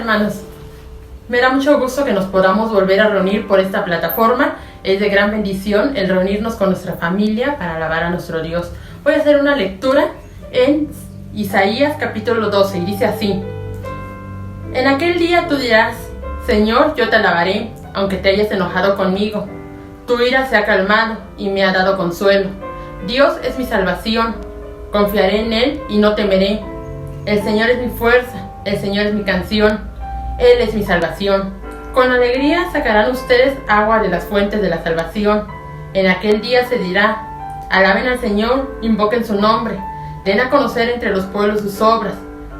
hermanos, me da mucho gusto que nos podamos volver a reunir por esta plataforma. Es de gran bendición el reunirnos con nuestra familia para alabar a nuestro Dios. Voy a hacer una lectura en Isaías capítulo 12 y dice así: En aquel día tú dirás: Señor, yo te alabaré, aunque te hayas enojado conmigo. Tu ira se ha calmado y me ha dado consuelo. Dios es mi salvación, confiaré en Él y no temeré. El Señor es mi fuerza, el Señor es mi canción, Él es mi salvación. Con alegría sacarán ustedes agua de las fuentes de la salvación. En aquel día se dirá: alaben al Señor, invoquen su nombre, den a conocer entre los pueblos sus obras,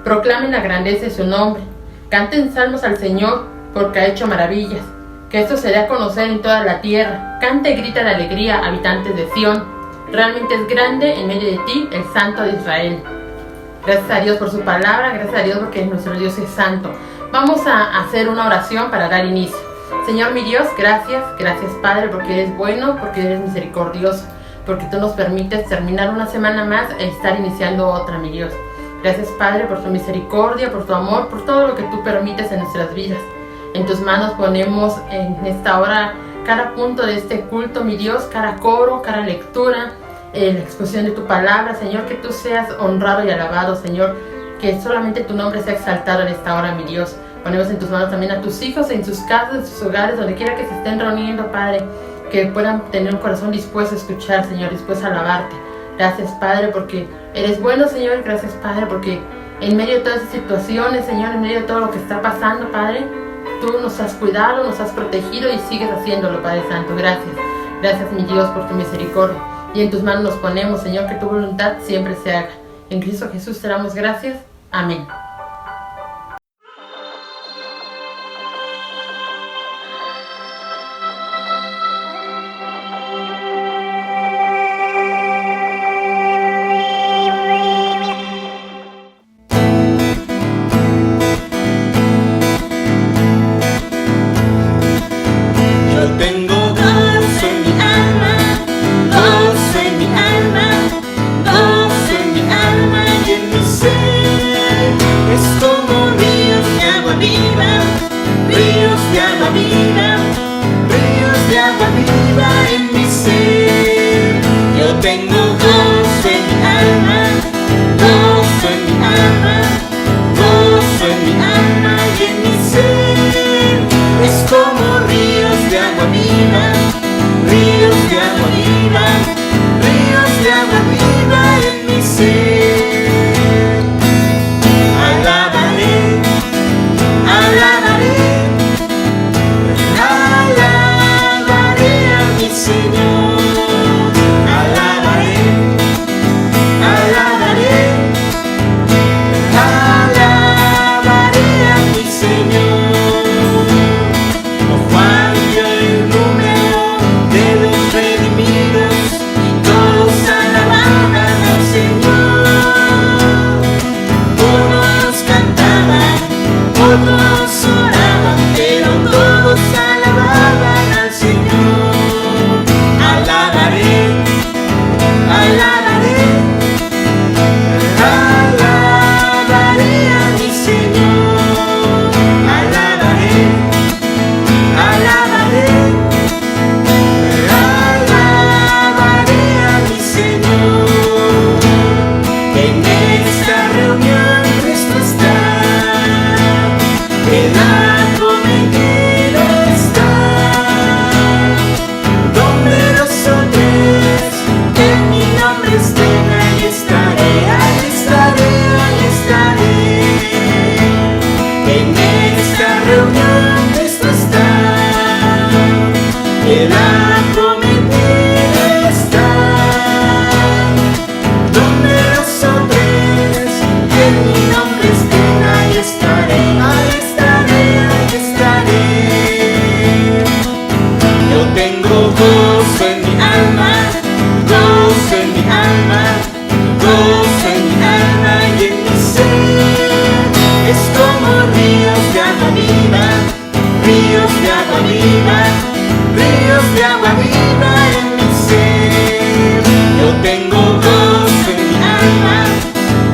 proclamen la grandeza de su nombre, canten salmos al Señor, porque ha hecho maravillas. Que esto se dé a conocer en toda la tierra. Canta y grita de alegría, habitantes de Sión. Realmente es grande en medio de ti el Santo de Israel. Gracias a Dios por su palabra, gracias a Dios porque nuestro Dios es santo. Vamos a hacer una oración para dar inicio. Señor mi Dios, gracias Padre, porque eres bueno, porque eres misericordioso, porque tú nos permites terminar una semana más e estar iniciando otra, mi Dios. Gracias Padre por tu misericordia, por tu amor, por todo lo que tú permites en nuestras vidas. En tus manos ponemos en esta hora cada punto de este culto, mi Dios, cada coro, cada lectura, la exposición de tu palabra, Señor, que tú seas honrado y alabado, Señor, que solamente tu nombre sea exaltado en esta hora, mi Dios. Ponemos en tus manos también a tus hijos, en sus casas, en sus hogares, donde quiera que se estén reuniendo, Padre, que puedan tener un corazón dispuesto a escuchar, Señor, dispuesto a alabarte. Gracias, Padre, porque eres bueno, Señor. Gracias, Padre, porque en medio de todas esas situaciones, Señor, en medio de todo lo que está pasando, Padre, tú nos has cuidado, nos has protegido y sigues haciéndolo, Padre Santo. Gracias. Gracias, mi Dios, por tu misericordia. Y en tus manos nos ponemos, Señor, que tu voluntad siempre se haga. En Cristo Jesús te damos gracias. Amén.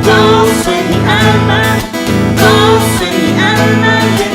Gozo en mi alma, gozo en mi alma.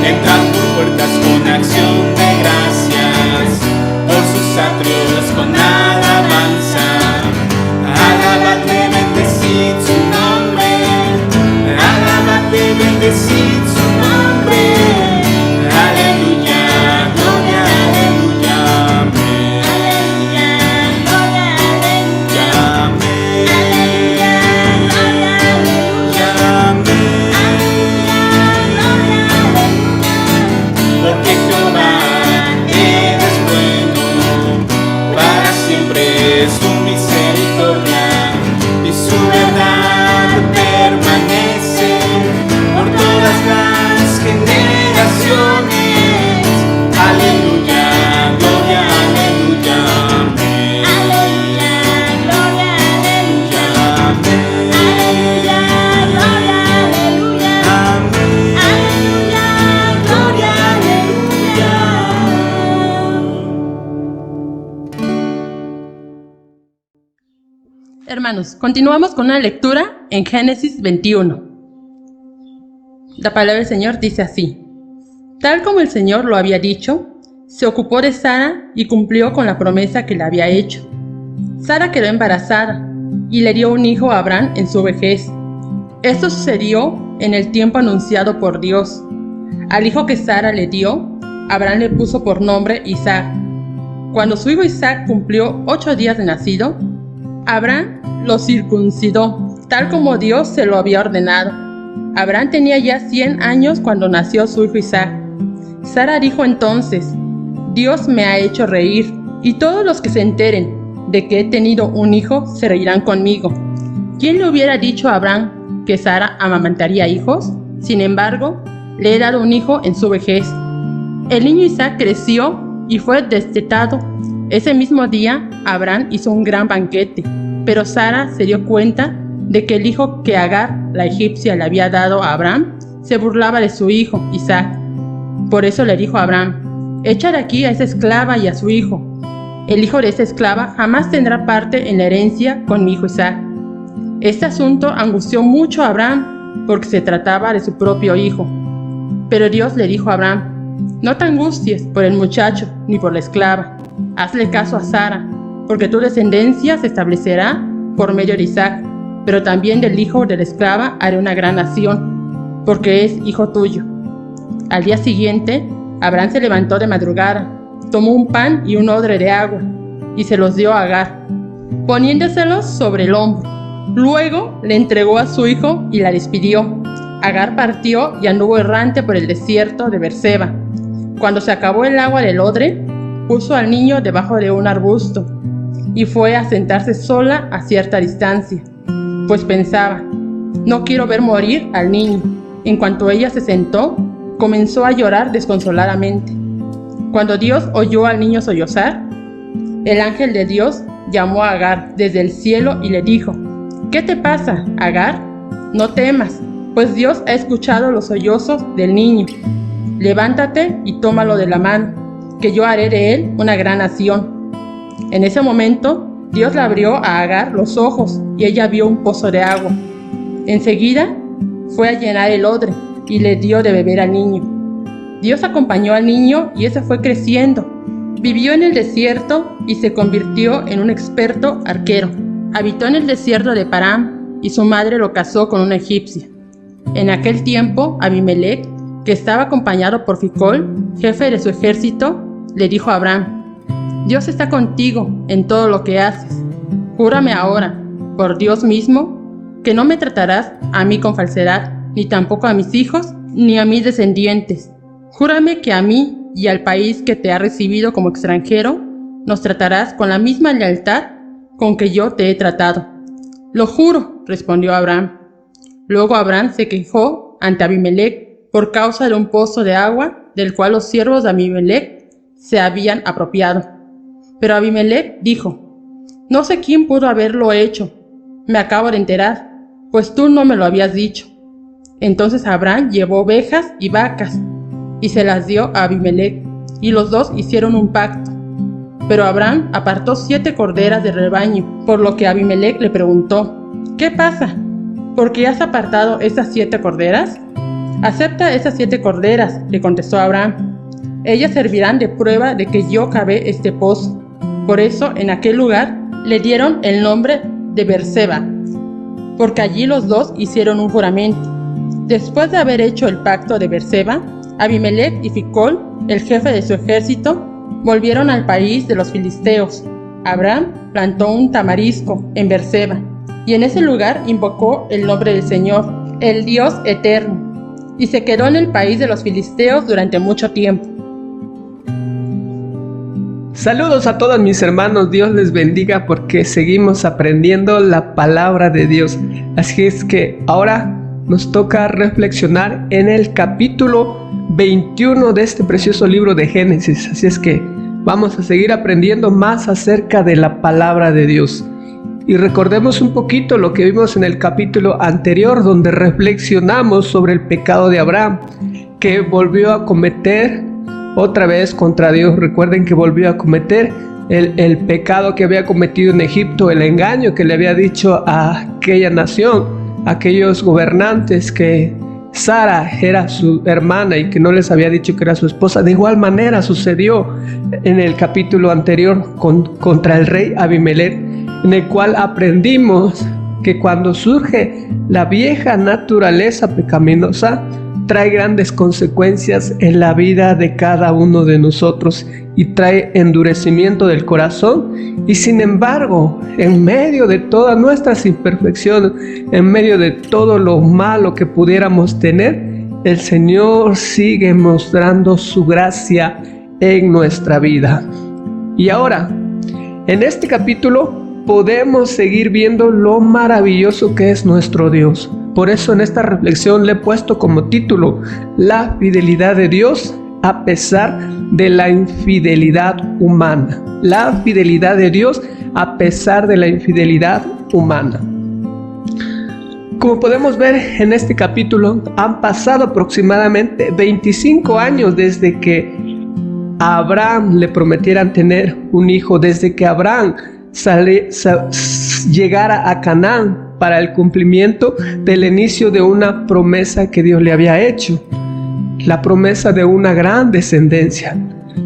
Entrad por puertas con acción de gracias, por sus atrios con alabanza. Alabadle, bendecid su nombre, alabadle, bendecid su nombre. Aleluya, gloria, aleluya, amén. Aleluya, gloria, aleluya, amén. Porque Jehová es bueno, para siempre es su misericordia, y su verdad permanece por todas las generaciones. Aleluya, gloria, aleluya, amén. Aleluya, gloria, aleluya, amén. Aleluya, gloria, aleluya, amén. Aleluya, gloria, aleluya. Hermanos, continuamos con una lectura en Génesis 21. La palabra del Señor dice así: Tal como el Señor lo había dicho, se ocupó de Sara y cumplió con la promesa que le había hecho. Sara quedó embarazada y le dio un hijo a Abraham en su vejez. Esto sucedió en el tiempo anunciado por Dios. Al hijo que Sara le dio, Abraham le puso por nombre Isaac. Cuando su hijo Isaac cumplió 8 días de nacido, Abraham lo circuncidó, tal como Dios se lo había ordenado. Abraham tenía ya 100 años cuando nació su hijo Isaac. Sara dijo entonces: Dios me ha hecho reír, y todos los que se enteren de que he tenido un hijo se reirán conmigo. ¿Quién le hubiera dicho a Abraham que Sara amamantaría hijos? Sin embargo, le he dado un hijo en su vejez. El niño Isaac creció y fue destetado. Ese mismo día, Abraham hizo un gran banquete, pero Sara se dio cuenta de que el hijo que Agar, la egipcia, le había dado a Abraham, se burlaba de su hijo, Isaac. Por eso le dijo a Abraham: echa de aquí a esa esclava y a su hijo. El hijo de esa esclava jamás tendrá parte en la herencia con mi hijo Isaac. Este asunto angustió mucho a Abraham, porque se trataba de su propio hijo. Pero Dios le dijo a Abraham: no te angusties por el muchacho ni por la esclava. Hazle caso a Sara, porque tu descendencia se establecerá por medio de Isaac, pero también del hijo de la esclava haré una gran nación, porque es hijo tuyo. Al día siguiente, Abraham se levantó de madrugada, tomó un pan y un odre de agua, y se los dio a Agar, poniéndoselos sobre el hombro. Luego le entregó a su hijo y la despidió. Agar partió y anduvo errante por el desierto de Berseba. Cuando se acabó el agua del odre, puso al niño debajo de un arbusto y fue a sentarse sola a cierta distancia, pues pensaba: no quiero ver morir al niño. En cuanto ella se sentó, comenzó a llorar desconsoladamente. Cuando Dios oyó al niño sollozar, el ángel de Dios llamó a Agar desde el cielo y le dijo: ¿qué te pasa, Agar? No temas, pues Dios ha escuchado los sollozos del niño. Levántate y tómalo de la mano, que yo haré de él una gran nación. En ese momento, Dios le abrió a Agar los ojos y ella vio un pozo de agua. Enseguida fue a llenar el odre y le dio de beber al niño. Dios acompañó al niño y ese fue creciendo. Vivió en el desierto y se convirtió en un experto arquero. Habitó en el desierto de Param y su madre lo casó con una egipcia. En aquel tiempo, Abimelec, que estaba acompañado por Ficol, jefe de su ejército, le dijo a Abraham: Dios está contigo en todo lo que haces. Júrame ahora, por Dios mismo, que no me tratarás a mí con falsedad, ni tampoco a mis hijos, ni a mis descendientes. Júrame que a mí y al país que te ha recibido como extranjero, nos tratarás con la misma lealtad con que yo te he tratado. Lo juro, respondió Abraham. Luego Abraham se quejó ante Abimelec por causa de un pozo de agua del cual los siervos de Abimelec se habían apropiado. Pero Abimelec dijo: no sé quién pudo haberlo hecho. Me acabo de enterar, pues tú no me lo habías dicho. Entonces Abraham llevó ovejas y vacas y se las dio a Abimelec, y los dos hicieron un pacto. Pero Abraham apartó 7 corderas del rebaño, por lo que Abimelec le preguntó: ¿qué pasa? ¿Por qué has apartado esas 7 corderas? «Acepta esas 7 corderas», le contestó Abraham. «Ellas servirán de prueba de que yo cavé este pozo». Por eso, en aquel lugar, le dieron el nombre de Beerseba, porque allí los dos hicieron un juramento. Después de haber hecho el pacto de Beerseba, Abimelech y Ficol, el jefe de su ejército, volvieron al país de los filisteos. Abraham plantó un tamarisco en Beerseba, y en ese lugar invocó el nombre del Señor, el Dios eterno, y se quedó en el país de los filisteos durante mucho tiempo. Saludos a todos mis hermanos, Dios les bendiga porque seguimos aprendiendo la palabra de Dios. Así es que ahora nos toca reflexionar en el capítulo 21 de este precioso libro de Génesis. Así es que vamos a seguir aprendiendo más acerca de la palabra de Dios. Y recordemos un poquito lo que vimos en el capítulo anterior, donde reflexionamos sobre el pecado de Abraham, que volvió a cometer otra vez contra Dios. Recuerden que volvió a cometer el pecado que había cometido en Egipto, el engaño que le había dicho a aquella nación, a aquellos gobernantes, que Sara era su hermana y que no les había dicho que era su esposa. De igual manera sucedió en el capítulo anterior contra el rey Abimelech, en el cual aprendimos que cuando surge la vieja naturaleza pecaminosa, trae grandes consecuencias en la vida de cada uno de nosotros y trae endurecimiento del corazón. Y sin embargo, en medio de todas nuestras imperfecciones, en medio de todo lo malo que pudiéramos tener, el Señor sigue mostrando su gracia en nuestra vida. Y ahora, en este capítulo, podemos seguir viendo lo maravilloso que es nuestro Dios. Por eso en esta reflexión le he puesto como título: la fidelidad de Dios a pesar de la infidelidad humana. La fidelidad de Dios a pesar de la infidelidad humana. Como podemos ver en este capítulo, han pasado aproximadamente 25 años desde que a Abraham le prometieran tener un hijo, desde que Abraham llegara a Canaán para el cumplimiento del inicio de una promesa que Dios le había hecho, la promesa de una gran descendencia.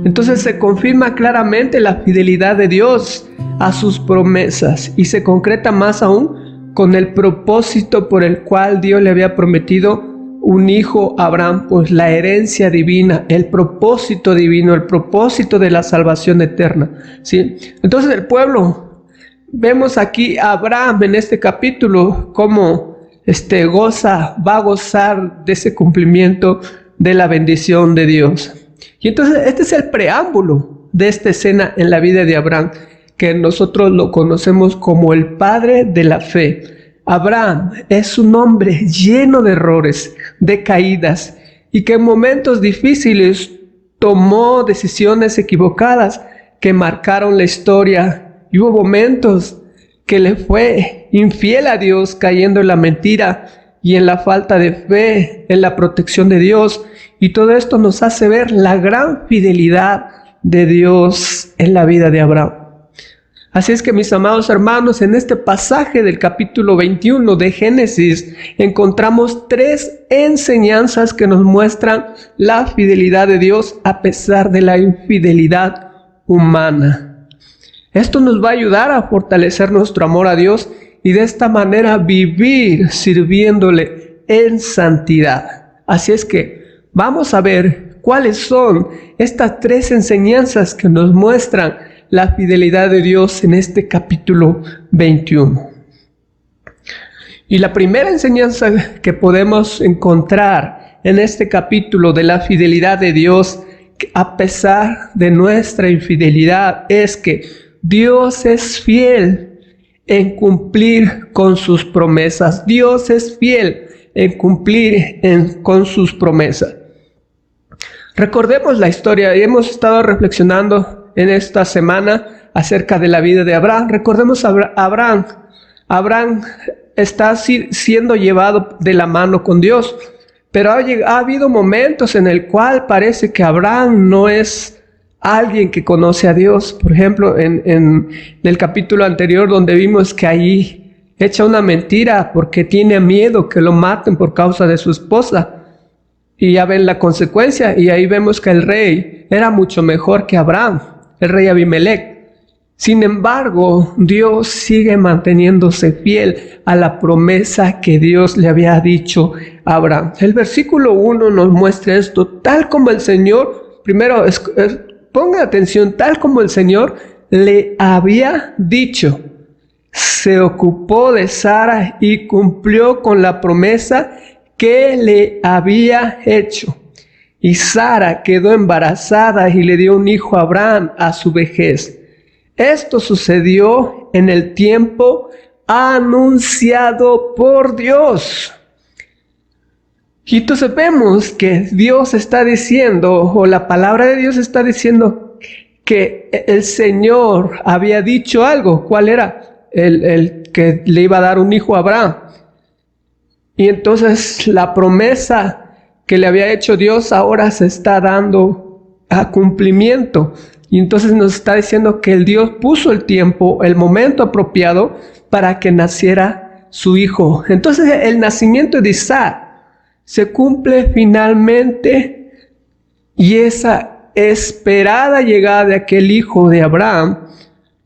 Entonces se confirma claramente la fidelidad de Dios a sus promesas y se concreta más aún con el propósito por el cual Dios le había prometido un hijo a Abraham, pues la herencia divina, el propósito divino, el propósito de la salvación eterna, ¿sí? Entonces el pueblo, vemos aquí a Abraham en este capítulo cómo va a gozar de ese cumplimiento de la bendición de Dios. Y entonces este es el preámbulo de esta escena en la vida de Abraham, que nosotros lo conocemos como el padre de la fe. Abraham es un hombre lleno de errores, de caídas, y que en momentos difíciles tomó decisiones equivocadas que marcaron la historia. Y hubo momentos que le fue infiel a Dios, cayendo en la mentira y en la falta de fe, en la protección de Dios. Y todo esto nos hace ver la gran fidelidad de Dios en la vida de Abraham. Así es que, mis amados hermanos, en este pasaje del capítulo 21 de Génesis encontramos 3 enseñanzas que nos muestran la fidelidad de Dios a pesar de la infidelidad humana. Esto nos va a ayudar a fortalecer nuestro amor a Dios y de esta manera vivir sirviéndole en santidad. Así es que vamos a ver cuáles son estas 3 enseñanzas que nos muestran la fidelidad de Dios en este capítulo 21. Y la primera enseñanza que podemos encontrar en este capítulo de la fidelidad de Dios a pesar de nuestra infidelidad es que Dios es fiel en cumplir con sus promesas. Dios es fiel en cumplir con sus promesas. Recordemos la historia. Hemos estado reflexionando en esta semana acerca de la vida de Abraham. Recordemos a Abraham. Abraham está siendo llevado de la mano con Dios, pero ha habido momentos en el cual parece que Abraham no es alguien que conoce a Dios. Por ejemplo, en el capítulo anterior, donde vimos que allí echa una mentira porque tiene miedo que lo maten por causa de su esposa. Y ya ven la consecuencia, y ahí vemos que el rey era mucho mejor que Abraham, el rey Abimelech. Sin embargo, Dios sigue manteniéndose fiel a la promesa que Dios le había dicho a Abraham. El versículo 1 nos muestra esto, tal como el Señor, primero ponga atención, tal como el Señor le había dicho. Se ocupó de Sara y cumplió con la promesa que le había hecho. Y Sara quedó embarazada y le dio un hijo a Abraham a su vejez. Esto sucedió en el tiempo anunciado por Dios. Y entonces vemos que Dios está diciendo, o la palabra de Dios está diciendo, que el Señor había dicho algo. ¿Cuál era? El que le iba a dar un hijo a Abraham. Y entonces la promesa que le había hecho Dios ahora se está dando a cumplimiento. Y entonces nos está diciendo que el Dios puso el tiempo, el momento apropiado para que naciera su hijo. Entonces el nacimiento de Isaac se cumple finalmente, y esa esperada llegada de aquel hijo de Abraham,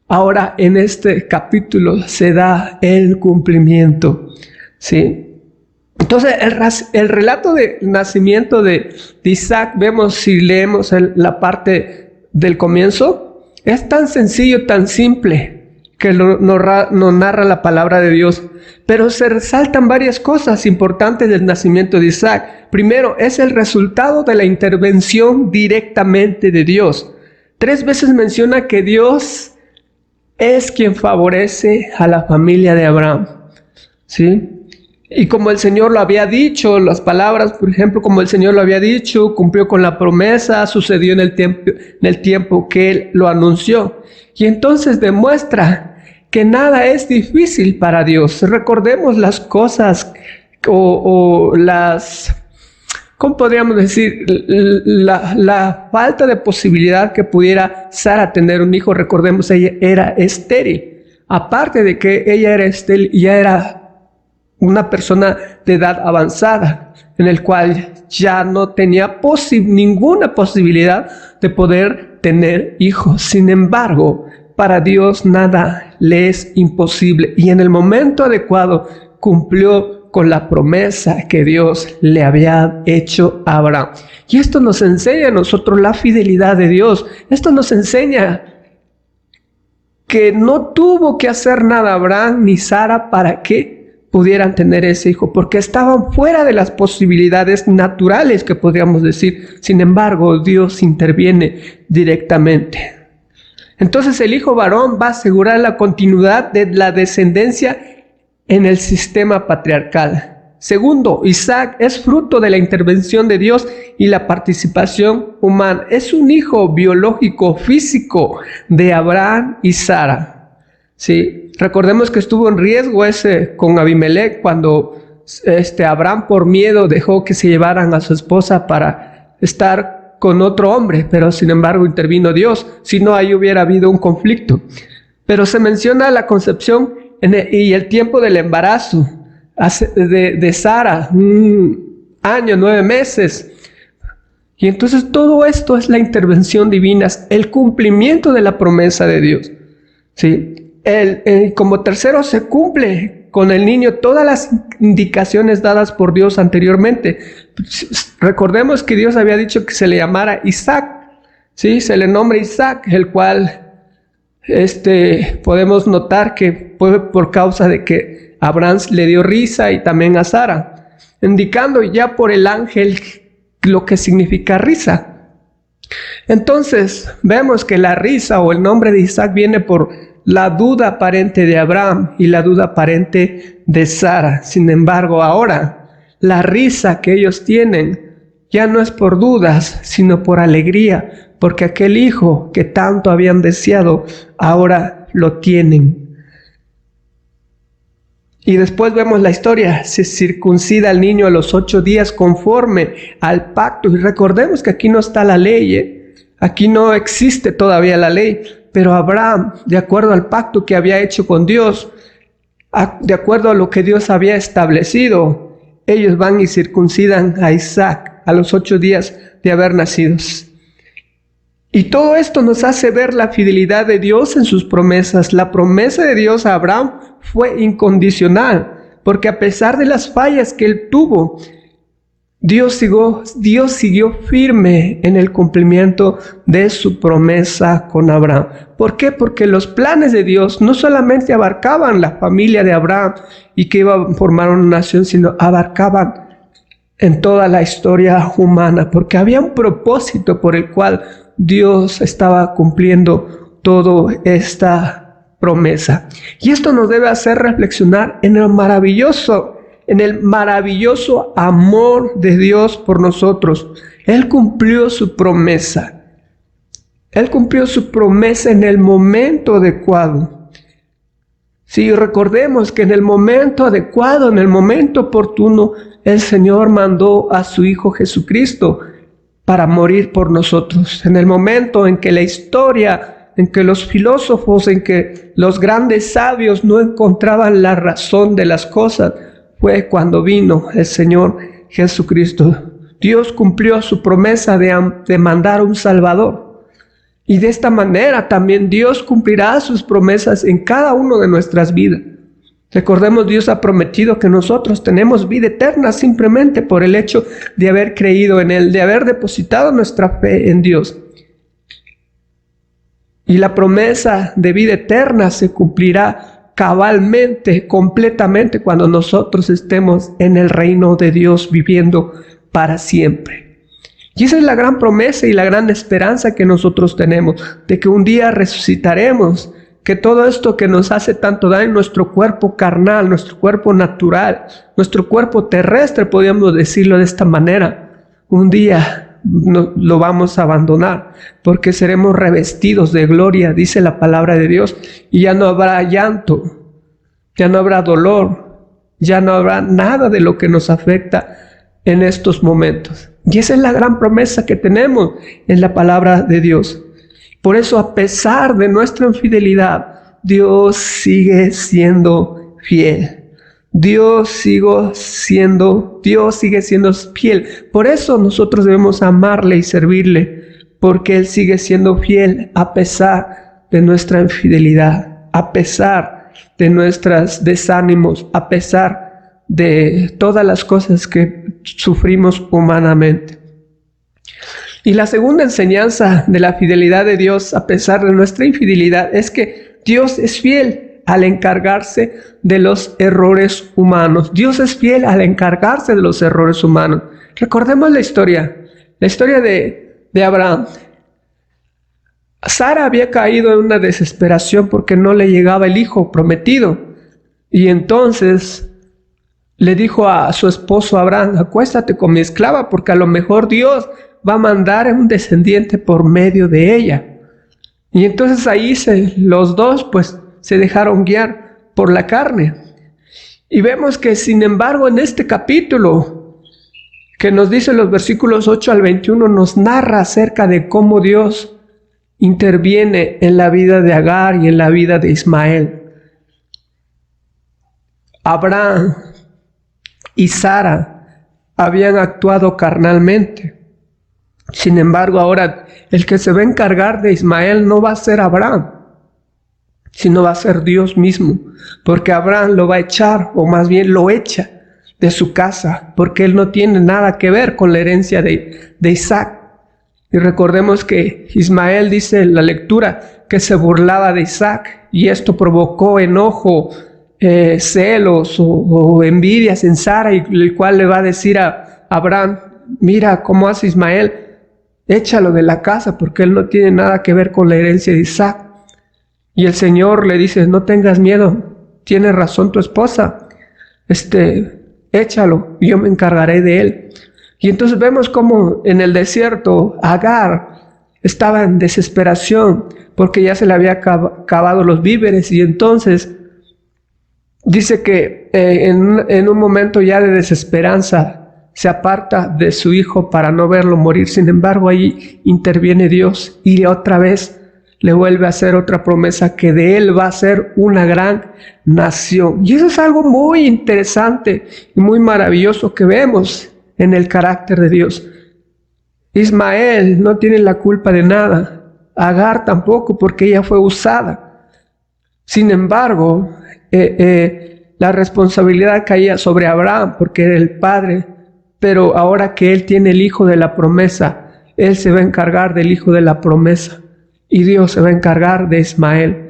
ahora en este capítulo se da el cumplimiento, ¿sí? Entonces el relato del nacimiento de Isaac, vemos si leemos la parte del comienzo, es tan sencillo, tan simple, que nos narra la palabra de Dios. Pero se resaltan varias cosas importantes del nacimiento de Isaac. Primero, es el resultado de la intervención directamente de Dios. 3 veces menciona que Dios es quien favorece a la familia de Abraham, ¿sí? Y como el Señor lo había dicho, las palabras, por ejemplo, como el Señor lo había dicho, cumplió con la promesa, sucedió en el tiempo que Él lo anunció. Y entonces demuestra que nada es difícil para Dios. Recordemos las cosas o las, ¿cómo podríamos decir? La falta de posibilidad que pudiera Sara tener un hijo. Recordemos, ella era estéril. Aparte de que ella era estéril, ya era una persona de edad avanzada, en el cual ya no tenía ninguna posibilidad de poder tener hijos. Sin embargo, para Dios nada le es imposible, y en el momento adecuado cumplió con la promesa que Dios le había hecho a Abraham. Y esto nos enseña a nosotros la fidelidad de Dios. Esto nos enseña que no tuvo que hacer nada Abraham ni Sara para que pudieran tener ese hijo, porque estaban fuera de las posibilidades naturales que podríamos decir. Sin embargo, Dios interviene directamente. Entonces el hijo varón va a asegurar la continuidad de la descendencia en el sistema patriarcal. Segundo, Isaac es fruto de la intervención de Dios y la participación humana. Es un hijo biológico, físico de Abraham y Sara, ¿sí? Recordemos que estuvo en riesgo con Abimelech cuando Abraham, por miedo, dejó que se llevaran a su esposa para estar con otro hombre, pero sin embargo intervino Dios. Si no, ahí hubiera habido un conflicto. Pero se menciona la concepción y el tiempo del embarazo de Sara, 1 año, 9 meses. Y entonces todo esto es la intervención divina, el cumplimiento de la promesa de Dios, ¿sí? Como tercero, se cumple con el niño todas las indicaciones dadas por Dios anteriormente. Recordemos que Dios había dicho que se le llamara Isaac, ¿sí? Se le nombra Isaac, el cual podemos notar que fue por causa de que Abraham le dio risa, y también a Sara, indicando ya por el ángel lo que significa risa. Entonces vemos que la risa o el nombre de Isaac viene por la duda aparente de Abraham y la duda aparente de Sara. Sin embargo, ahora la risa que ellos tienen ya no es por dudas, sino por alegría, porque aquel hijo que tanto habían deseado, ahora lo tienen. Y después vemos la historia: se circuncida al niño a los 8 días conforme al pacto. Y recordemos que aquí no está la ley, aquí no existe todavía la ley. Pero Abraham, de acuerdo al pacto que había hecho con Dios, de acuerdo a lo que Dios había establecido, ellos van y circuncidan a Isaac a los 8 días de haber nacido. Y todo esto nos hace ver la fidelidad de Dios en sus promesas. La promesa de Dios a Abraham fue incondicional, porque a pesar de las fallas que él tuvo, Dios siguió firme en el cumplimiento de su promesa con Abraham. ¿Por qué? Porque los planes de Dios no solamente abarcaban la familia de Abraham y que iba a formar una nación, sino abarcaban en toda la historia humana, porque había un propósito por el cual Dios estaba cumpliendo toda esta promesa. Y esto nos debe hacer reflexionar en el maravilloso amor de Dios por nosotros. Él cumplió su promesa. Él cumplió su promesa en el momento adecuado. Sí, recordemos que en el momento adecuado, en el momento oportuno, el Señor mandó a su Hijo Jesucristo para morir por nosotros. En el momento en que la historia, en que los filósofos, en que los grandes sabios no encontraban la razón de las cosas, fue cuando vino el Señor Jesucristo. Dios cumplió su promesa de mandar un Salvador. Y de esta manera también Dios cumplirá sus promesas en cada una de nuestras vidas. Recordemos, Dios ha prometido que nosotros tenemos vida eterna simplemente por el hecho de haber creído en Él, de haber depositado nuestra fe en Dios. Y la promesa de vida eterna se cumplirá cabalmente, completamente, cuando nosotros estemos en el reino de Dios viviendo para siempre. Y esa es la gran promesa y la gran esperanza que nosotros tenemos, de que un día resucitaremos, que todo esto que nos hace tanto daño, nuestro cuerpo carnal, nuestro cuerpo natural, nuestro cuerpo terrestre, podríamos decirlo de esta manera, un día lo vamos a abandonar, porque seremos revestidos de gloria, dice la palabra de Dios, y ya no habrá llanto, ya no habrá dolor, ya no habrá nada de lo que nos afecta en estos momentos. Y esa es la gran promesa que tenemos en la palabra de Dios. Por eso, a pesar de nuestra infidelidad, Dios sigue siendo fiel. Dios sigue siendo fiel. Por eso nosotros debemos amarle y servirle, porque Él sigue siendo fiel a pesar de nuestra infidelidad, a pesar de nuestros desánimos, a pesar de todas las cosas que sufrimos humanamente. Y la segunda enseñanza de la fidelidad de Dios, a pesar de nuestra infidelidad, es que Dios es fiel al encargarse de los errores humanos. Dios es fiel al encargarse de los errores humanos. Recordemos la historia de Abraham. Sara había caído en una desesperación porque no le llegaba el hijo prometido. Y entonces le dijo a su esposo Abraham: acuéstate con mi esclava, porque a lo mejor Dios va a mandar un descendiente por medio de ella. Y entonces ahí los dos se dejaron guiar por la carne. Y vemos que, sin embargo, en este capítulo que nos dice los versículos 8 al 21, nos narra acerca de cómo Dios interviene en la vida de Agar y en la vida de Ismael. Abraham y Sara habían actuado carnalmente. Sin embargo, ahora el que se va a encargar de Ismael no va a ser Abraham, sino va a ser Dios mismo, porque Abraham lo va a echar, o más bien lo echa de su casa, porque él no tiene nada que ver con la herencia de Isaac. Y recordemos que Ismael, dice en la lectura, que se burlaba de Isaac, y esto provocó enojo, celos o envidias en Sara, y el cual le va a decir a Abraham: mira cómo hace Ismael, échalo de la casa, porque él no tiene nada que ver con la herencia de Isaac. Y el Señor le dice: no tengas miedo, tiene razón tu esposa, échalo, yo me encargaré de él. Y entonces vemos cómo en el desierto Agar estaba en desesperación, porque ya se le había acabado los víveres, y entonces dice que en un momento ya de desesperanza se aparta de su hijo para no verlo morir. Sin embargo, ahí interviene Dios y otra vez le vuelve a hacer otra promesa, que de él va a ser una gran nación. Y eso es algo muy interesante y muy maravilloso que vemos en el carácter de Dios. Ismael no tiene la culpa de nada, Agar tampoco, porque ella fue usada. Sin embargo, la responsabilidad caía sobre Abraham porque era el padre, pero ahora que él tiene el hijo de la promesa, él se va a encargar del hijo de la promesa y Dios se va a encargar de Ismael.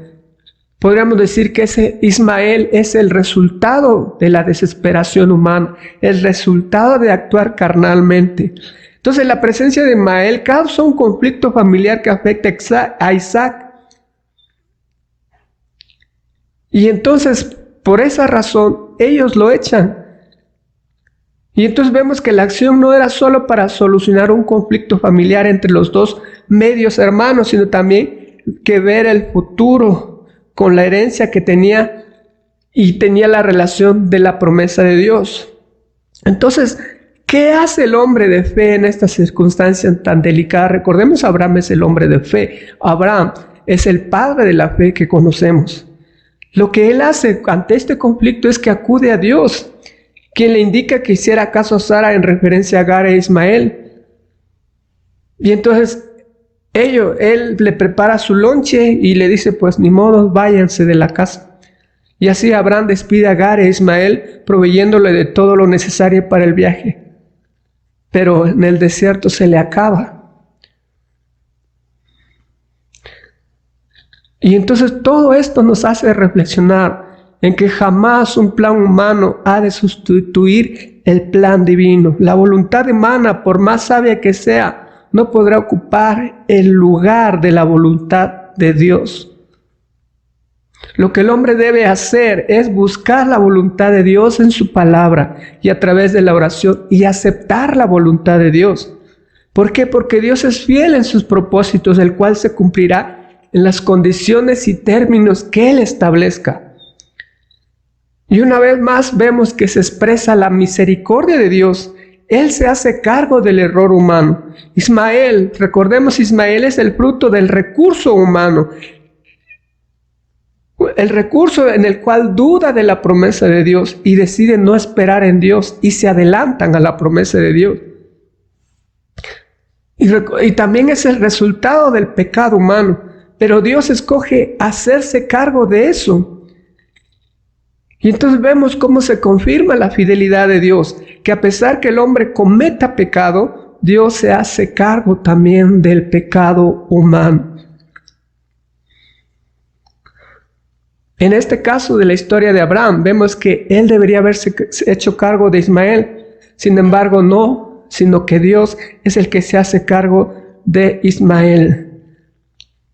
Podríamos decir que ese Ismael es el resultado de la desesperación humana, el resultado de actuar carnalmente. Entonces la presencia de Ismael causa un conflicto familiar que afecta a Isaac. Y entonces, por esa razón, ellos lo echan. Y entonces vemos que la acción no era solo para solucionar un conflicto familiar entre los dos medios hermanos, sino también que ver el futuro con la herencia que tenía y tenía la relación de la promesa de Dios. Entonces, ¿qué hace el hombre de fe en esta circunstancia tan delicada? Recordemos, Abraham es el hombre de fe. Abraham es el padre de la fe que conocemos. Lo que él hace ante este conflicto es que acude a Dios, quien le indica que hiciera caso a Sara en referencia a Agar e Ismael. Y entonces él le prepara su lonche y le dice, pues ni modo, váyanse de la casa. Y así Abraham despide a Agar e Ismael, proveyéndole de todo lo necesario para el viaje. Pero en el desierto se le acaba. Y entonces todo esto nos hace reflexionar en que jamás un plan humano ha de sustituir el plan divino. La voluntad humana, por más sabia que sea, no podrá ocupar el lugar de la voluntad de Dios. Lo que el hombre debe hacer es buscar la voluntad de Dios en su palabra y a través de la oración y aceptar la voluntad de Dios. ¿Por qué? Porque Dios es fiel en sus propósitos, el cual se cumplirá en las condiciones y términos que Él establezca. Y una vez más vemos que se expresa la misericordia de Dios. Él se hace cargo del error humano. Ismael, recordemos, Ismael es el fruto del recurso humano. El recurso en el cual duda de la promesa de Dios y decide no esperar en Dios y se adelantan a la promesa de Dios. Y también es el resultado del pecado humano. Pero Dios escoge hacerse cargo de eso. Y entonces vemos cómo se confirma la fidelidad de Dios, que a pesar que el hombre cometa pecado, Dios se hace cargo también del pecado humano. En este caso de la historia de Abraham, vemos que él debería haberse hecho cargo de Ismael. Sin embargo, no, sino que Dios es el que se hace cargo de Ismael.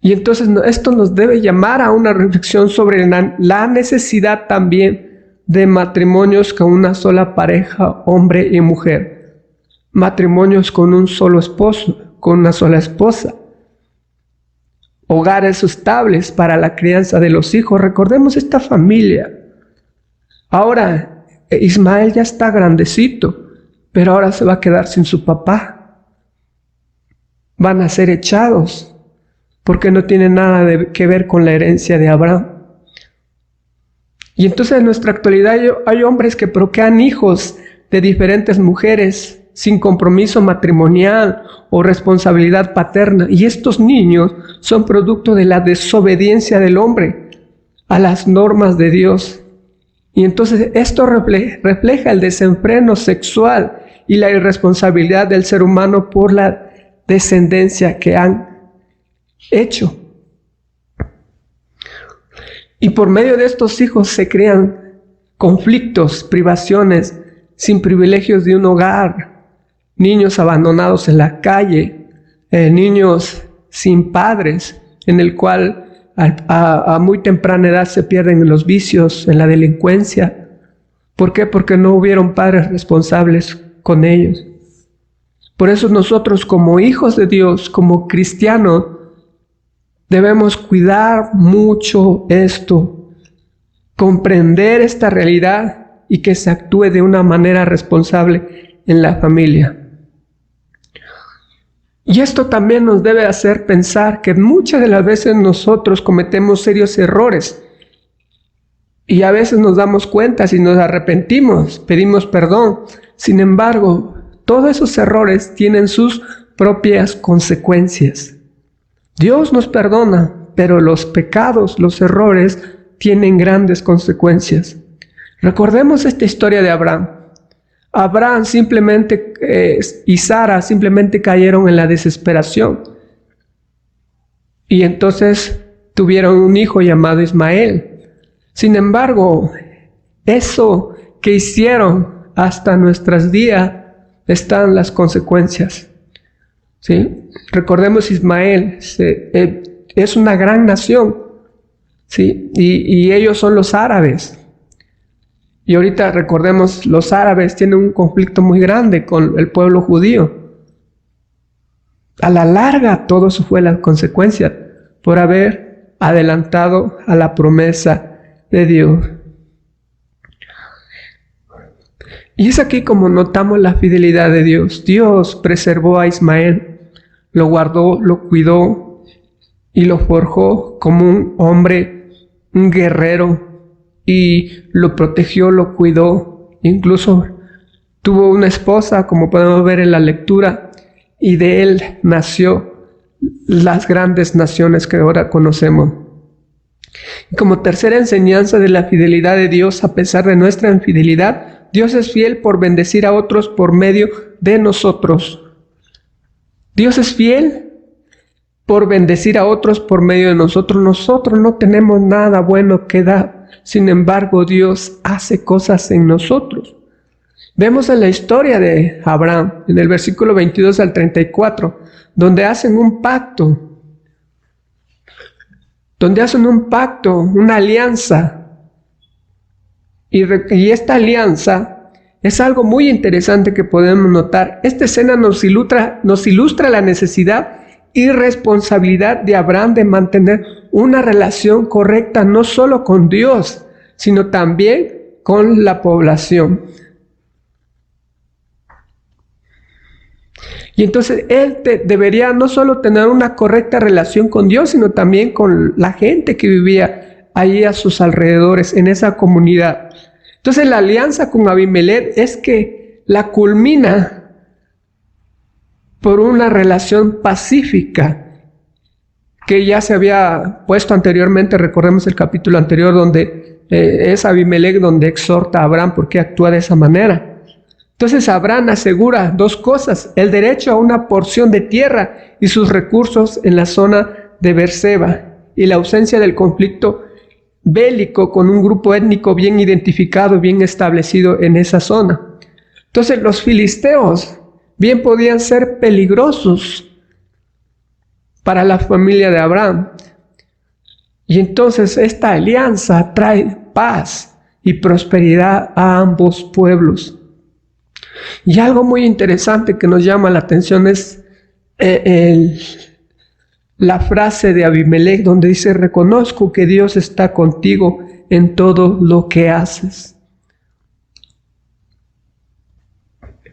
Y entonces esto nos debe llamar a una reflexión sobre la necesidad también de matrimonios con una sola pareja, hombre y mujer. Matrimonios con un solo esposo, con una sola esposa. Hogares estables para la crianza de los hijos. Recordemos esta familia. Ahora, Ismael ya está grandecito, pero ahora se va a quedar sin su papá. Van a ser echados, porque no tiene nada que ver con la herencia de Abraham. Y entonces en nuestra actualidad hay hombres que procrean hijos de diferentes mujeres sin compromiso matrimonial o responsabilidad paterna. Y estos niños son producto de la desobediencia del hombre a las normas de Dios. Y entonces esto refleja el desenfreno sexual y la irresponsabilidad del ser humano por la descendencia que han hecho. Y por medio de estos hijos se crean conflictos, privaciones, sin privilegios de un hogar, niños abandonados en la calle, niños sin padres, en el cual a muy temprana edad se pierden en los vicios, en la delincuencia. ¿Por qué? Porque no hubieron padres responsables con ellos. Por eso nosotros como hijos de Dios, como cristianos, debemos cuidar mucho esto, comprender esta realidad y que se actúe de una manera responsable en la familia. Y esto también nos debe hacer pensar que muchas de las veces nosotros cometemos serios errores y a veces nos damos cuenta y nos arrepentimos, pedimos perdón. Sin embargo, todos esos errores tienen sus propias consecuencias. Dios nos perdona, pero los pecados, los errores, tienen grandes consecuencias. Recordemos esta historia de Abraham. Abraham simplemente y Sara simplemente cayeron en la desesperación. Y entonces tuvieron un hijo llamado Ismael. Sin embargo, eso que hicieron hasta nuestros días están las consecuencias. ¿Sí? Recordemos, Ismael es una gran nación, ¿sí? Y ellos son los árabes. Y ahorita recordemos, los árabes tienen un conflicto muy grande con el pueblo judío. A la larga, todo eso fue la consecuencia por haber adelantado a la promesa de Dios. Y es aquí como notamos la fidelidad de Dios. Dios preservó a Ismael, lo guardó, lo cuidó y lo forjó como un hombre, un guerrero, y lo protegió, lo cuidó. Incluso tuvo una esposa, como podemos ver en la lectura, y de él nació las grandes naciones que ahora conocemos. Y como tercera enseñanza de la fidelidad de Dios, a pesar de nuestra infidelidad, Dios es fiel por bendecir a otros por medio de nosotros. Dios es fiel por bendecir a otros por medio de nosotros. Nosotros no tenemos nada bueno que dar. Sin embargo, Dios hace cosas en nosotros. Vemos en la historia de Abraham, en el versículo 22 al 34, donde hacen un pacto. Una alianza. Y esta alianza es algo muy interesante que podemos notar. Esta escena nos ilustra la necesidad y responsabilidad de Abraham de mantener una relación correcta no solo con Dios, sino también con la población. Y entonces él debería no solo tener una correcta relación con Dios, sino también con la gente que vivía allí a sus alrededores, en esa comunidad. Entonces la alianza con Abimelech es que la culmina por una relación pacífica que ya se había puesto anteriormente. Recordemos el capítulo anterior donde es Abimelech donde exhorta a Abraham por qué actúa de esa manera. Entonces Abraham asegura dos cosas: el derecho a una porción de tierra y sus recursos en la zona de Beerseba, y la ausencia del conflicto bélico con un grupo étnico bien identificado, bien establecido en esa zona. Entonces los filisteos bien podían ser peligrosos para la familia de Abraham. Y entonces esta alianza trae paz y prosperidad a ambos pueblos. Y algo muy interesante que nos llama la atención es la frase de Abimelech donde dice: reconozco que Dios está contigo en todo lo que haces.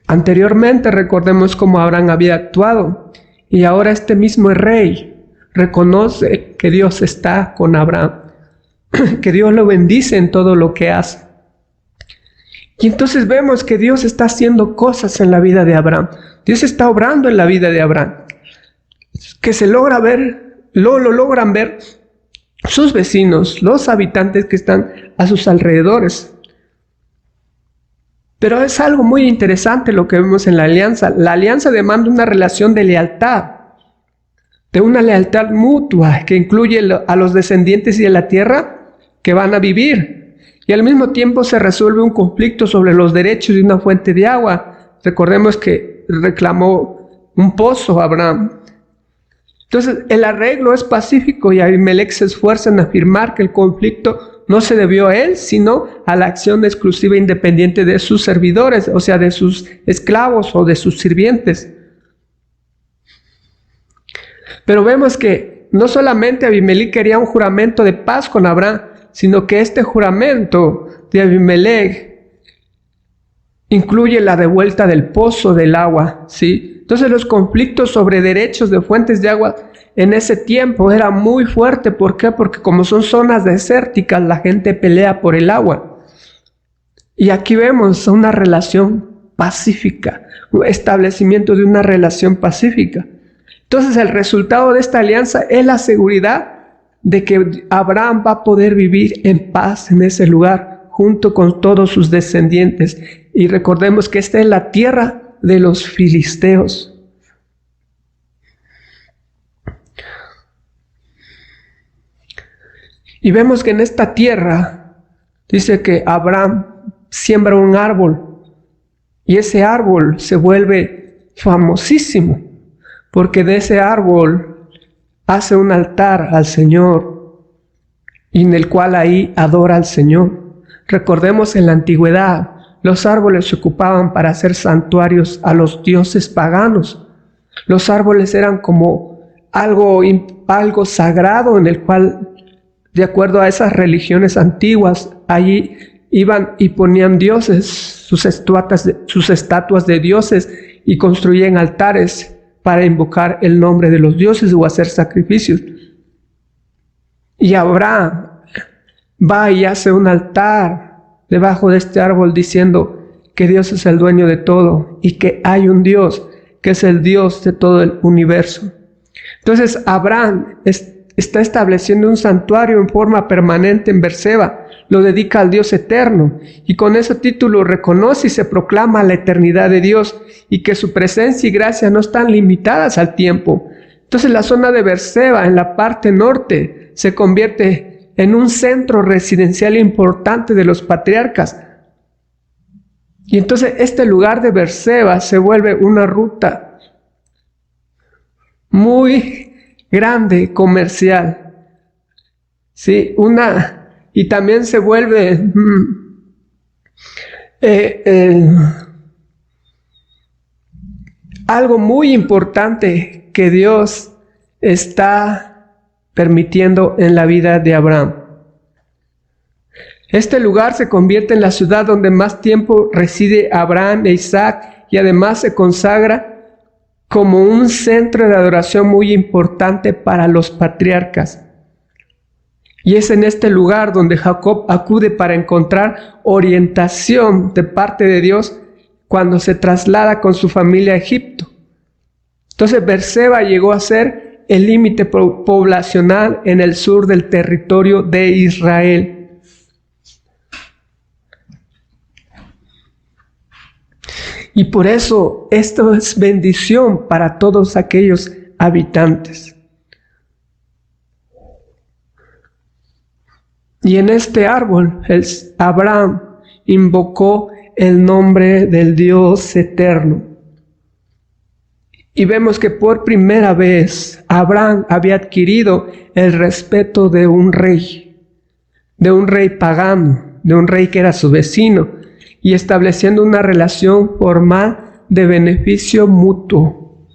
Anteriormente recordemos cómo Abraham había actuado, y ahora este mismo rey reconoce que Dios está con Abraham, que Dios lo bendice en todo lo que hace. Y entonces vemos que Dios está haciendo cosas en la vida de Abraham. Dios está obrando en la vida de Abraham, que se logra ver, lo logran ver sus vecinos, los habitantes que están a sus alrededores. Pero es algo muy interesante lo que vemos en la alianza. La alianza demanda una relación de lealtad, de una lealtad mutua que incluye a los descendientes y de la tierra que van a vivir. Y al mismo tiempo se resuelve un conflicto sobre los derechos de una fuente de agua. Recordemos que reclamó un pozo a Abraham. Entonces el arreglo es pacífico y Abimelech se esfuerza en afirmar que el conflicto no se debió a él, sino a la acción exclusiva e independiente de sus servidores, o sea, de sus esclavos o de sus sirvientes. Pero vemos que no solamente Abimelech quería un juramento de paz con Abraham, sino que este juramento de Abimelech incluye la devuelta del pozo del agua, ¿sí? Entonces los conflictos sobre derechos de fuentes de agua en ese tiempo era muy fuerte. ¿Por qué? Porque como son zonas desérticas, la gente pelea por el agua. Y aquí vemos una relación pacífica, un establecimiento de una relación pacífica. Entonces el resultado de esta alianza es la seguridad de que Abraham va a poder vivir en paz en ese lugar, junto con todos sus descendientes. Y recordemos que esta es la tierra de los filisteos. Y vemos que en esta tierra dice que Abraham siembra un árbol y ese árbol se vuelve famosísimo porque de ese árbol hace un altar al Señor y en el cual ahí adora al Señor. Recordemos en la antigüedad los árboles se ocupaban para hacer santuarios a los dioses paganos. Los árboles eran como algo sagrado en el cual, de acuerdo a esas religiones antiguas, allí iban y ponían dioses, sus estatuas de dioses y construían altares para invocar el nombre de los dioses o hacer sacrificios. Y Abraham va y hace un altar debajo de este árbol diciendo que Dios es el dueño de todo y que hay un Dios que es el Dios de todo el universo. Entonces Abraham está estableciendo un santuario en forma permanente en Berseba, lo dedica al Dios eterno y con ese título reconoce y se proclama la eternidad de Dios y que su presencia y gracia no están limitadas al tiempo. Entonces la zona de Berseba en la parte norte se convierte en un centro residencial importante de los patriarcas. Y entonces este lugar de Berseba se vuelve una ruta muy grande, comercial. Sí, y también se vuelve algo muy importante que Dios está permitiendo en la vida de Abraham. Este lugar se convierte en la ciudad donde más tiempo reside Abraham e Isaac y además se consagra como un centro de adoración muy importante para los patriarcas. Y es en este lugar donde Jacob acude para encontrar orientación de parte de Dios cuando se traslada con su familia a Egipto. Entonces Berseba llegó a ser el límite poblacional en el sur del territorio de Israel. Y por eso esto es bendición para todos aquellos habitantes. Y en este árbol Abraham invocó el nombre del Dios eterno. Y vemos que por primera vez Abraham había adquirido el respeto de un rey pagano, de un rey que era su vecino, y estableciendo una relación formal de beneficio mutuo.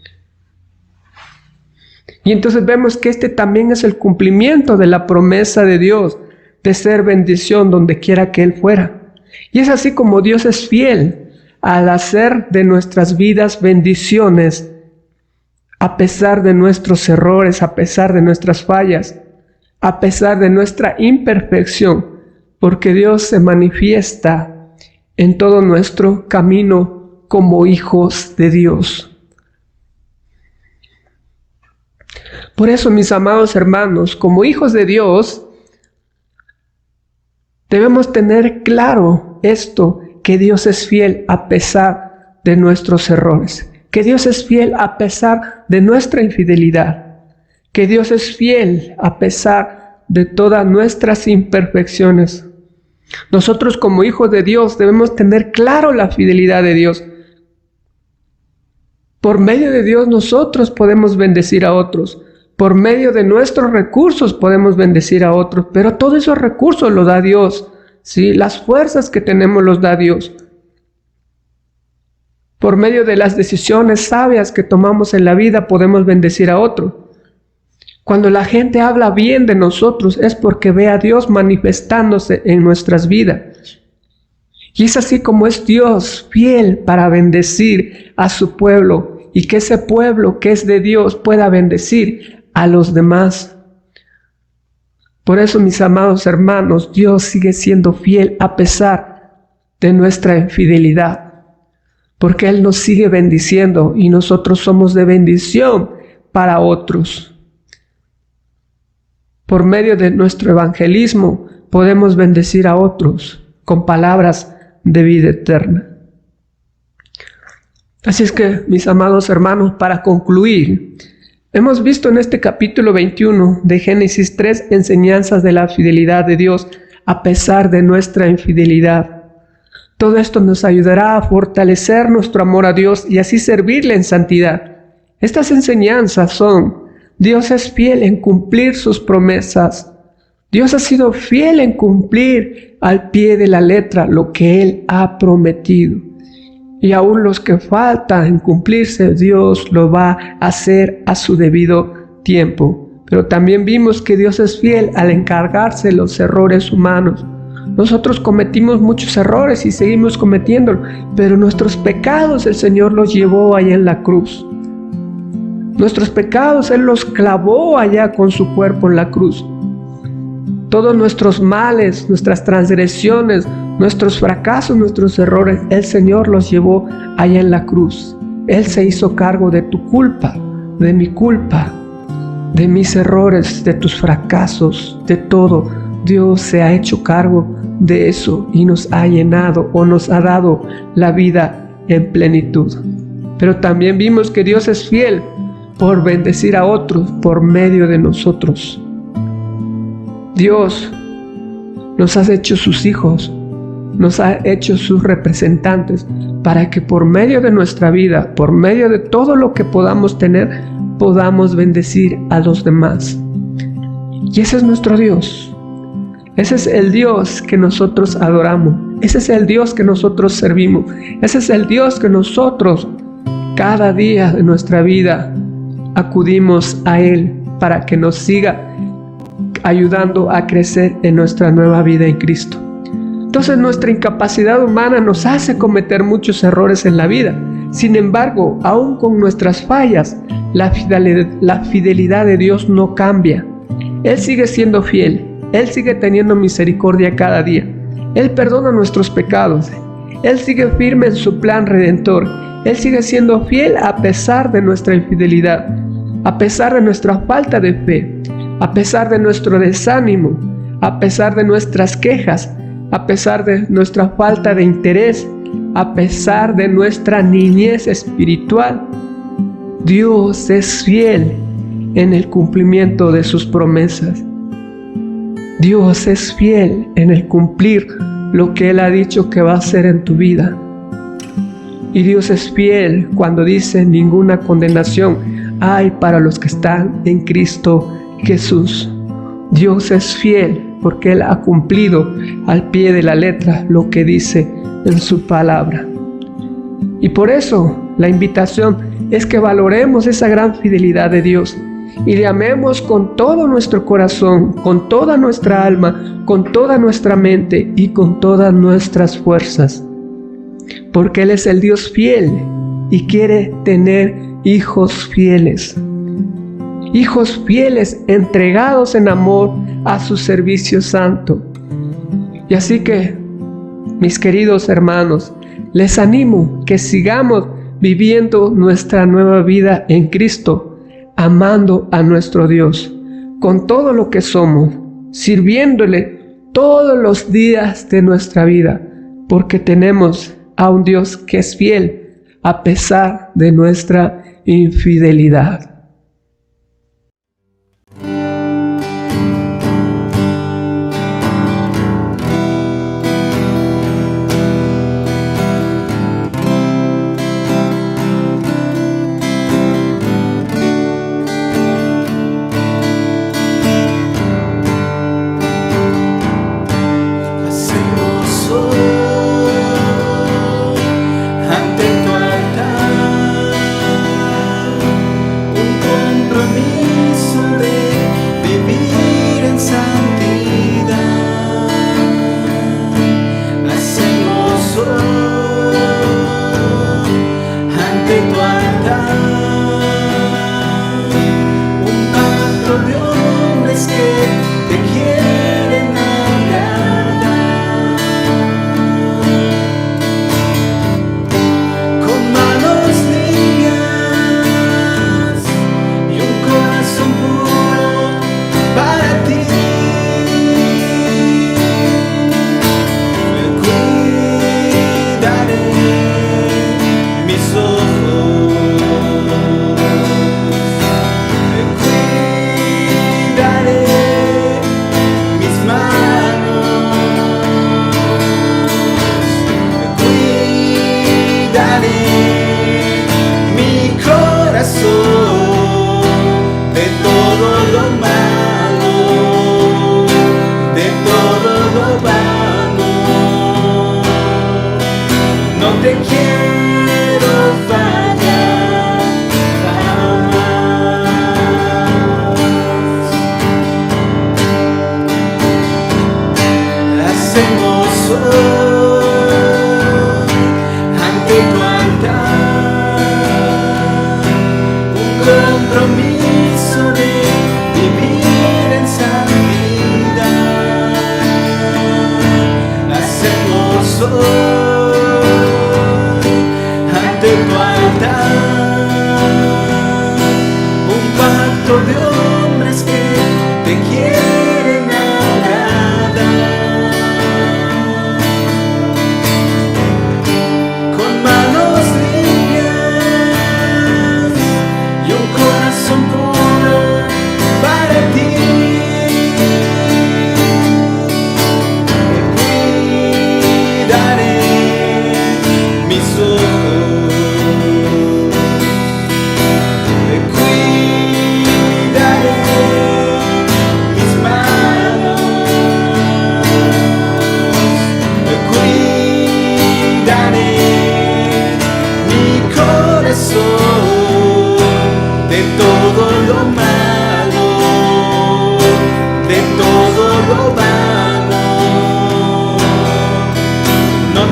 Y entonces vemos que este también es el cumplimiento de la promesa de Dios, de ser bendición donde quiera que Él fuera. Y es así como Dios es fiel al hacer de nuestras vidas bendiciones, a pesar de nuestros errores, a pesar de nuestras fallas, a pesar de nuestra imperfección, porque Dios se manifiesta en todo nuestro camino como hijos de Dios. Por eso, mis amados hermanos, como hijos de Dios, debemos tener claro esto, que Dios es fiel a pesar de nuestros errores, que Dios es fiel a pesar de nuestra infidelidad, que Dios es fiel a pesar de todas nuestras imperfecciones. Nosotros como hijos de Dios debemos tener claro la fidelidad de Dios. Por medio de Dios nosotros podemos bendecir a otros. Por medio de nuestros recursos podemos bendecir a otros, pero todos esos recursos los da Dios, ¿sí? Las fuerzas que tenemos los da Dios. Por medio de las decisiones sabias que tomamos en la vida podemos bendecir a otros. Cuando la gente habla bien de nosotros es porque ve a Dios manifestándose en nuestras vidas. Y es así como es Dios fiel para bendecir a su pueblo y que ese pueblo que es de Dios pueda bendecir a los demás. Por eso, mis amados hermanos, Dios sigue siendo fiel a pesar de nuestra infidelidad. porque Él nos sigue bendiciendo y nosotros somos de bendición para otros. Por medio de nuestro evangelismo podemos bendecir a otros con palabras de vida eterna. Así es que, mis amados hermanos, para concluir, hemos visto en este capítulo 21 de Génesis 3 enseñanzas de la fidelidad de Dios a pesar de nuestra infidelidad. Todo esto nos ayudará a fortalecer nuestro amor a Dios y así servirle en santidad. Estas enseñanzas son: Dios es fiel en cumplir sus promesas. Dios ha sido fiel en cumplir al pie de la letra lo que Él ha prometido. Y aún los que faltan en cumplirse, Dios lo va a hacer a su debido tiempo. Pero también vimos que Dios es fiel al encargarse de los errores humanos. Nosotros cometimos muchos errores y seguimos cometiéndolo, pero nuestros pecados el Señor los llevó allá en la cruz. Nuestros pecados Él los clavó allá con su cuerpo en la cruz. Todos nuestros males, nuestras transgresiones, nuestros fracasos, nuestros errores, el Señor los llevó allá en la cruz. Él se hizo cargo de tu culpa, de mi culpa, de mis errores, de tus fracasos, de todo. Dios se ha hecho cargo de eso y nos ha llenado o nos ha dado la vida en plenitud. Pero también vimos que Dios es fiel por bendecir a otros por medio de nosotros. Dios nos ha hecho sus hijos, nos ha hecho sus representantes para que por medio de nuestra vida, por medio de todo lo que podamos tener, podamos bendecir a los demás. Y ese es nuestro Dios. Ese es el Dios que nosotros adoramos. Ese es el Dios que nosotros servimos. Ese es el Dios que nosotros cada día de nuestra vida acudimos a Él para que nos siga ayudando a crecer en nuestra nueva vida en Cristo. Entonces nuestra incapacidad humana nos hace cometer muchos errores en la vida. Sin embargo, aún con nuestras fallas, la fidelidad de Dios no cambia. Él sigue siendo fiel. Él sigue teniendo misericordia cada día. Él perdona nuestros pecados. Él sigue firme en su plan redentor. Él sigue siendo fiel a pesar de nuestra infidelidad, a pesar de nuestra falta de fe, a pesar de nuestro desánimo, a pesar de nuestras quejas, a pesar de nuestra falta de interés, a pesar de nuestra niñez espiritual. Dios es fiel en el cumplimiento de sus promesas. Dios es fiel en el cumplir lo que Él ha dicho que va a hacer en tu vida. Y Dios es fiel cuando dice: ninguna condenación hay para los que están en Cristo Jesús. Dios es fiel porque Él ha cumplido al pie de la letra lo que dice en su palabra. Y por eso la invitación es que valoremos esa gran fidelidad de Dios y le amemos con todo nuestro corazón, con toda nuestra alma, con toda nuestra mente y con todas nuestras fuerzas. Porque Él es el Dios fiel y quiere tener hijos fieles. Hijos fieles entregados en amor a su servicio santo. Y así que, mis queridos hermanos, les animo que sigamos viviendo nuestra nueva vida en Cristo, amando a nuestro Dios con todo lo que somos, sirviéndole todos los días de nuestra vida, porque tenemos a un Dios que es fiel a pesar de nuestra infidelidad. Ante tu altar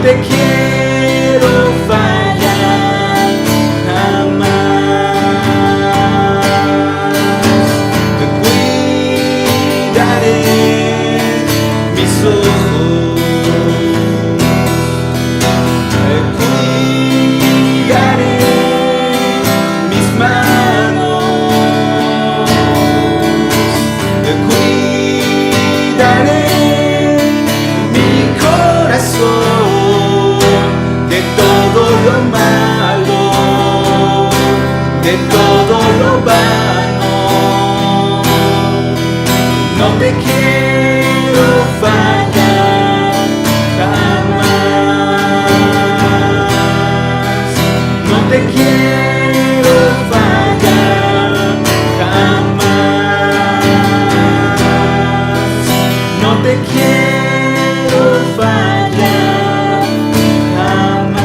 te quiero fallar jamás. Te cuidaré mis ojos, te cuidaré mis manos, te cuidaré mi corazón de todo lo malo, de todo lo vano. No te quiero fallar jamás. No te quiero fallar jamás. No te quiero fallar jamás.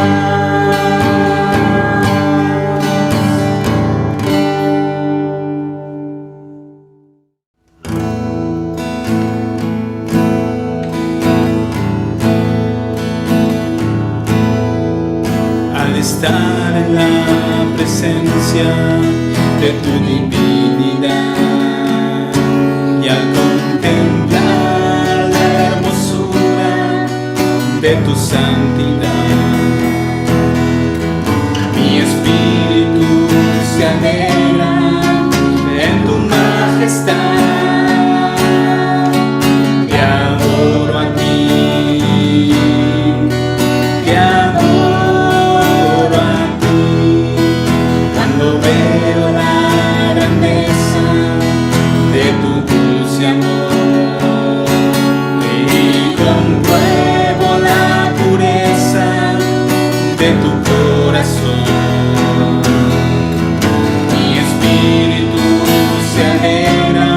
Al estar en la presencia de tu divinidad y al contemplar la hermosura de tu santidad, mi espíritu se alegra en tu majestad. Te adoro a ti, te adoro a ti, cuando veo la grandeza de tu dulce amor y compruebo la pureza de tu corazón. Mi espíritu se alegra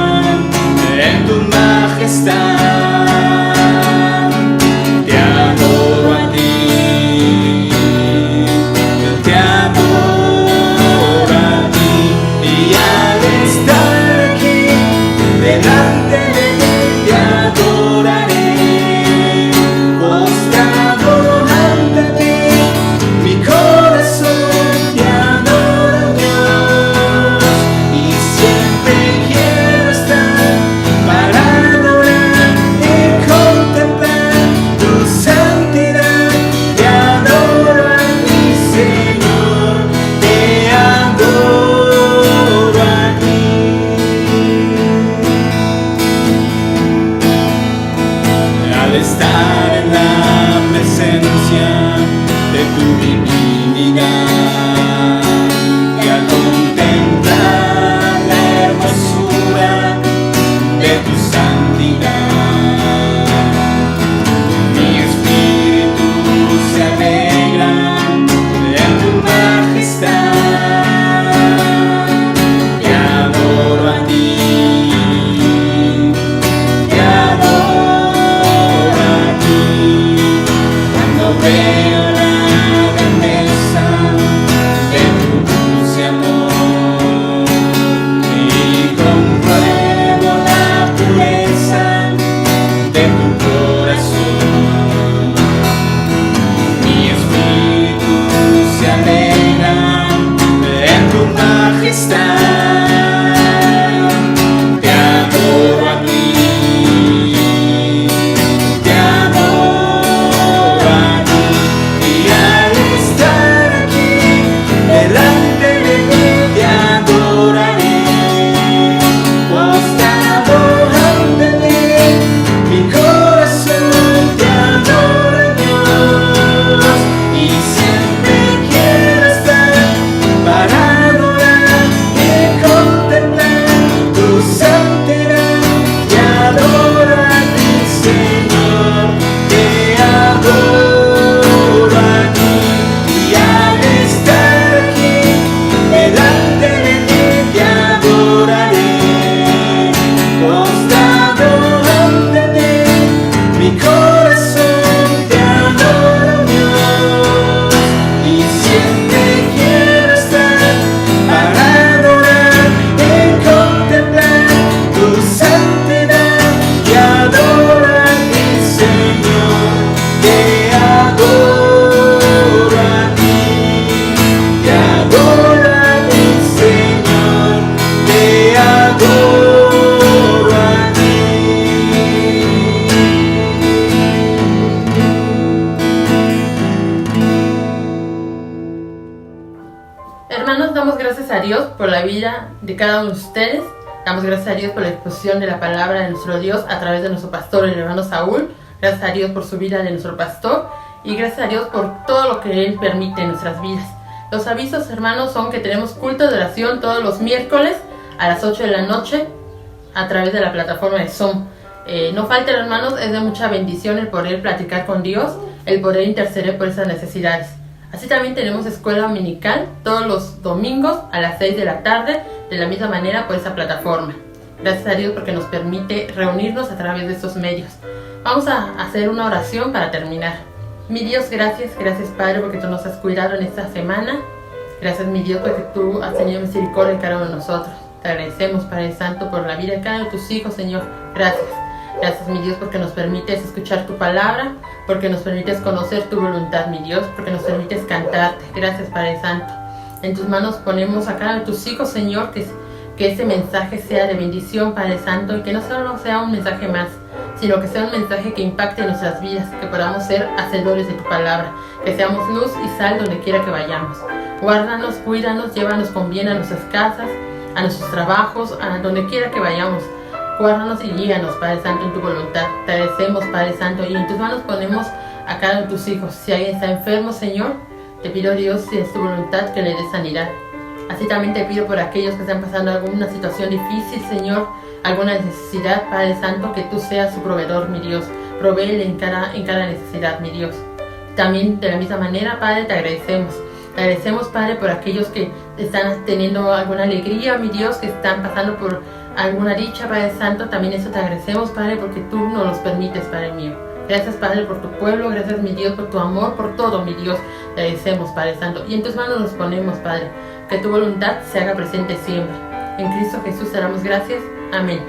la vida de cada uno de ustedes. Damos gracias a Dios por la exposición de la palabra de nuestro Dios a través de nuestro pastor, el hermano Saúl. Gracias a Dios por su vida de nuestro pastor y gracias a Dios por todo lo que Él permite en nuestras vidas. Los avisos, hermanos, son que tenemos culto de oración todos los miércoles a las 8 de la noche a través de la plataforma de Zoom. No falten, hermanos, es de mucha bendición el poder platicar con Dios, el poder interceder por esas necesidades. Así también tenemos escuela dominical todos los domingos a las 6 de la tarde, de la misma manera por esa plataforma. Gracias a Dios porque nos permite reunirnos a través de estos medios. Vamos a hacer una oración para terminar. Mi Dios, gracias Padre porque tú nos has cuidado en esta semana. Gracias mi Dios porque tú has tenido misericordia en cada uno de nosotros. Te agradecemos, Padre Santo, por la vida de cada uno de tus hijos, Señor. Gracias. Gracias, mi Dios, porque nos permites escuchar tu palabra, porque nos permites conocer tu voluntad, mi Dios, porque nos permites cantarte. Gracias, Padre Santo. En tus manos ponemos a cada uno de tus hijos, Señor, que ese mensaje sea de bendición, Padre Santo, y que no solo sea un mensaje más, sino que sea un mensaje que impacte nuestras vidas, que podamos ser hacedores de tu palabra, que seamos luz y sal donde quiera que vayamos. Guárdanos, cuídanos, llévanos con bien a nuestras casas, a nuestros trabajos, a donde quiera que vayamos. Guárdanos y guíanos, Padre Santo, en tu voluntad. Te agradecemos, Padre Santo, y en tus manos ponemos a cada uno de tus hijos. Si alguien está enfermo, Señor, te pido, Dios, si es tu voluntad, que le des sanidad. Así también te pido por aquellos que están pasando alguna situación difícil, Señor, alguna necesidad, Padre Santo, que tú seas su proveedor, mi Dios. Provéele en cada necesidad, mi Dios. También de la misma manera, Padre, te agradecemos. Te agradecemos, Padre, por aquellos que están teniendo alguna alegría, mi Dios, que están pasando por alguna dicha, Padre Santo. También eso te agradecemos, Padre, porque tú nos los permites, Padre mío. Gracias, Padre, por tu pueblo. Gracias, mi Dios, por tu amor, por todo, mi Dios. Te agradecemos, Padre Santo. Y en tus manos nos ponemos, Padre. Que tu voluntad se haga presente siempre. En Cristo Jesús te damos gracias. Amén.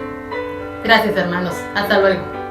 Gracias, hermanos. Hasta luego.